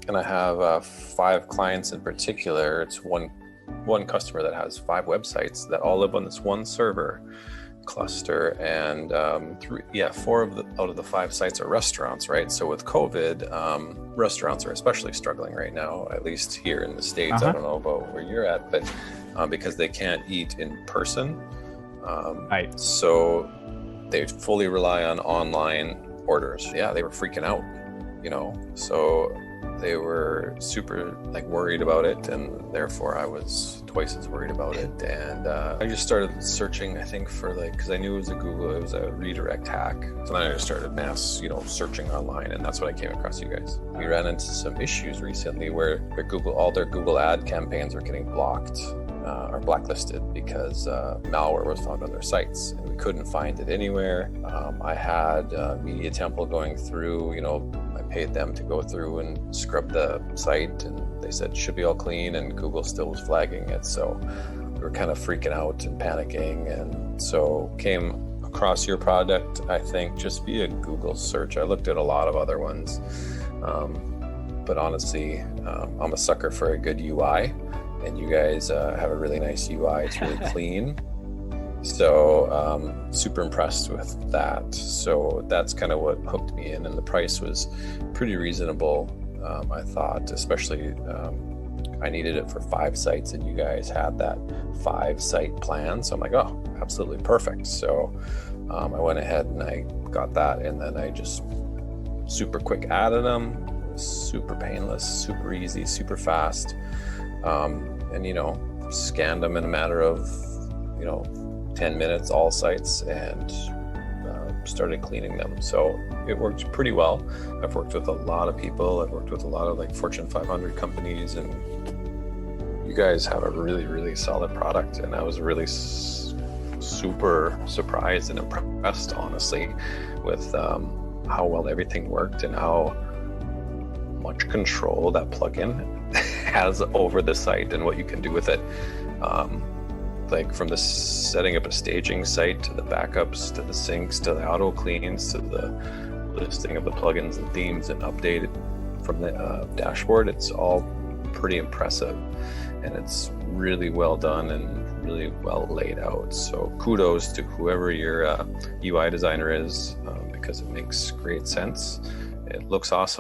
And I have 5 clients in particular. It's one customer that has 5 websites that all live on this one server cluster, and 4 out of the 5 sites are restaurants, right? So with COVID, restaurants are especially struggling right now, at least here in the States. I don't know about where you're at, but because they can't eat in person. Right. So they fully rely on online orders. Yeah, they were freaking out, so they were super worried about it, and therefore I was twice as worried about it. And I just started searching, I think, for because I knew it was a redirect hack. So then I just started mass, searching online, and that's when I came across you guys. We ran into some issues recently where all their Google ad campaigns were getting blocked or blacklisted because malware was found on their sites, and we couldn't find it anywhere. I had Media Temple going through, I paid them to go through and scrub the site, and they said it should be all clean, and Google still was flagging it. So we were kind of freaking out and panicking, and so came across your product, I think, just via Google search. I looked at a lot of other ones, but honestly, I'm a sucker for a good UI, and you guys have a really nice UI. It's really clean. So super impressed with that. So that's kind of what hooked me in, and the price was pretty reasonable. I thought, especially I needed it for 5 sites, and you guys had that 5-site plan. So I'm like, oh, absolutely perfect. So I went ahead and I got that, and then I just super quick added them. Super painless, super easy, super fast, and scanned them in a matter of 10 minutes, all sites, and started cleaning them. So it worked pretty well. I've worked with a lot of people. I've worked with a lot of Fortune 500 companies, and you guys have a really, really solid product. And I was really super surprised and impressed, honestly, with how well everything worked and how much control that plugin has over the site and what you can do with it. From the setting up a staging site, to the backups, to the syncs, to the auto cleans, to the listing of the plugins and themes and updated from the dashboard. It's all pretty impressive, and it's really well done and really well laid out. So kudos to whoever your UI designer is, because it makes great sense. It looks awesome.